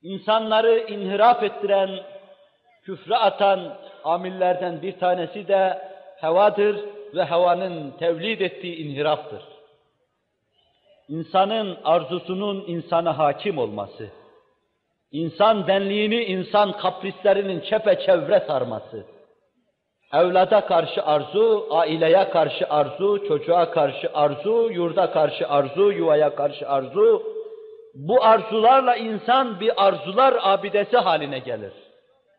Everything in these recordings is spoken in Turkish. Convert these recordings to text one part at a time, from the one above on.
İnsanları inhiraf ettiren, küfre atan amillerden bir tanesi de hevadır ve hevanın tevlid ettiği inhiraftır. İnsanın arzusunun insana hakim olması, insan benliğini insan kaprislerinin çepeçevre sarması, evlada karşı arzu, aileye karşı arzu, çocuğa karşı arzu, yurda karşı arzu, yuvaya karşı arzu, bu arzularla insan bir arzular abidesi haline gelir.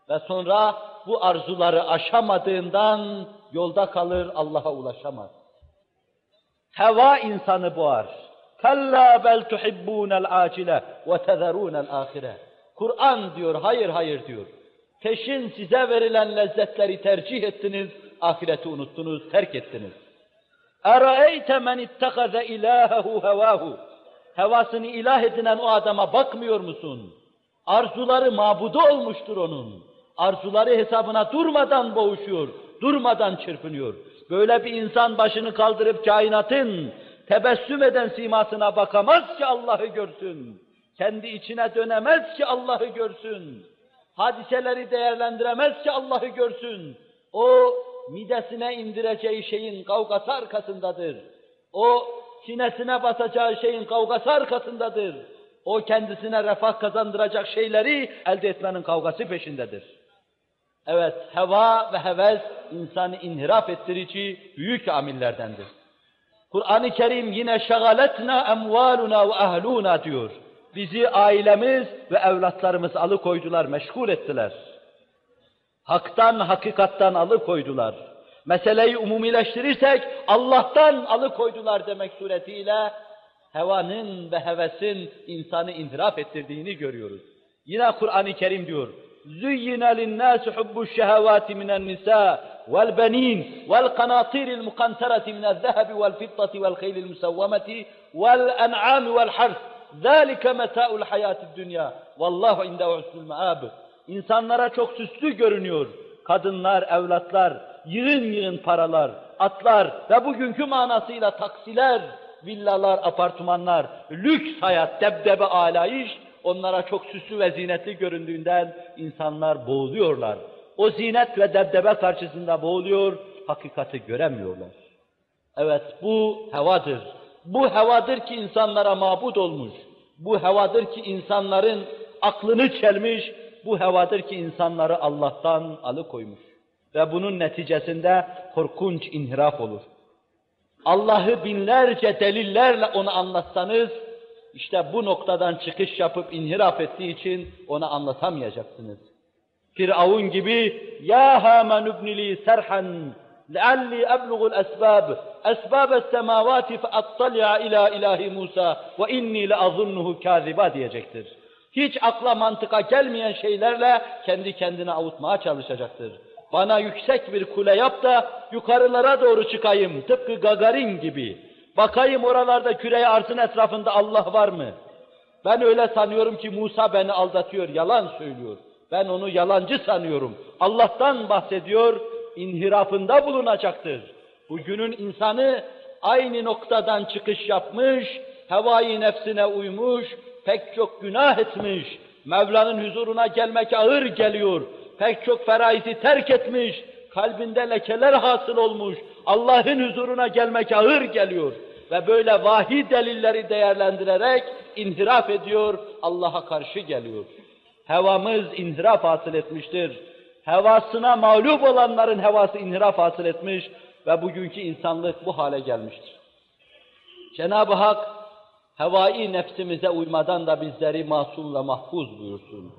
Ve sonra bu arzuları aşamadığından yolda kalır, Allah'a ulaşamaz. Heva insanı boğar. Kalla bel tuhibbunel acile ve tezerunel ahire. Kur'an diyor, hayır hayır diyor. Peşin size verilen lezzetleri tercih ettiniz, ahireti unuttunuz, terk ettiniz. Eraeyte men ittekaze ilahehu hevahu. Hevasını ilah edinen o adama bakmıyor musun? Arzuları mabudu olmuştur onun. Arzuları hesabına durmadan boğuşuyor, durmadan çırpınıyor. Böyle bir insan başını kaldırıp kainatın tebessüm eden simasına bakamaz ki Allah'ı görsün. Kendi içine dönemez ki Allah'ı görsün. Hadiseleri değerlendiremez ki Allah'ı görsün. O midesine indireceği şeyin kavgası arkasındadır. O sinesine basacağı şeyin kavgası arkasındadır. O kendisine refah kazandıracak şeyleri elde etmenin kavgası peşindedir. Evet, heva ve heves insanı inhiraf ettirici büyük amillerdendir. Kur'an-ı Kerim yine şagaletna emvaluna ve ahluna diyor. Bizi ailemiz ve evlatlarımız alıkoydular, meşgul ettiler. Haktan, hakikattan alıkoydular. Meseleyi umumileştirirsek Allah'tan alıkoydular demek suretiyle hevanın ve hevesin insanı inhiraf ettirdiğini görüyoruz. Yine Kur'an-ı Kerim diyor: زُيِّنَ لِلنَّاسِ حُبُّ الشَّهَوَاتِ مِنَ النِّسَاءِ وَالْبَنِينَ وَالْقَنَاطِيرِ الْمُقَنْطَرَةِ مِنَ الذَّهَبِ وَالْفِضَّةِ وَالْخَيْلِ الْمُسَوَّمَةِ وَالْأَنْعَامِ وَالْحَرْثِ ذَٰلِكَ مَتَاعُ الْحَيَاةِ الدُّنْيَا وَاللّٰهُ عِنْدَهُ حُسْنُ الْمَآبِ. İnsanlara çok süslü görünüyor. Kadınlar, evlatlar, yığın yığın paralar, atlar ve bugünkü manasıyla taksiler, villalar, apartmanlar, lüks hayat, debdebe alayış, onlara çok süslü ve zinetli göründüğünden insanlar boğuluyorlar. O zinet ve debdebe karşısında boğuluyor, hakikati göremiyorlar. Evet, bu hevadır. Bu hevadır ki insanlara mabud olmuş. Bu hevadır ki insanların aklını çelmiş. Bu hevadır ki insanları Allah'tan alıkoymuş. Ve bunun neticesinde korkunç inhiraf olur. Allah'ı binlerce delillerle ona anlatsanız, işte bu noktadan çıkış yapıp inhiraf ettiği için ona anlatamayacaksınız. Firavun gibi ya Haman ibnili serhan lealli eblugul esbab esbabes semavati fe attali'a ila ilahi Musa ve inni leazunnuhu kâziba diyecektir. Hiç akla mantıka gelmeyen şeylerle kendi kendine avutmaya çalışacaktır. Bana yüksek bir kule yap da yukarılara doğru çıkayım tıpkı Gagarin gibi. Bakayım oralarda küre-i arzın etrafında Allah var mı? Ben öyle sanıyorum ki Musa beni aldatıyor, yalan söylüyor. Ben onu yalancı sanıyorum. Allah'tan bahsediyor, inhirafında bulunacaktır. Bugünün insanı aynı noktadan çıkış yapmış, hevai nefsine uymuş, pek çok günah etmiş, Mevla'nın huzuruna gelmek ağır geliyor, pek çok feraizi terk etmiş, kalbinde lekeler hasıl olmuş, Allah'ın huzuruna gelmek ağır geliyor ve böyle vahiy delilleri değerlendirerek inhiraf ediyor, Allah'a karşı geliyor. Hevamız inhiraf hasıl etmiştir. Hevasına mağlup olanların hevası inhiraf hasıl etmiş ve bugünkü insanlık bu hale gelmiştir. Cenab-ı Hak hevai nefsimize uymadan da bizleri masum ve mahfuz buyursun.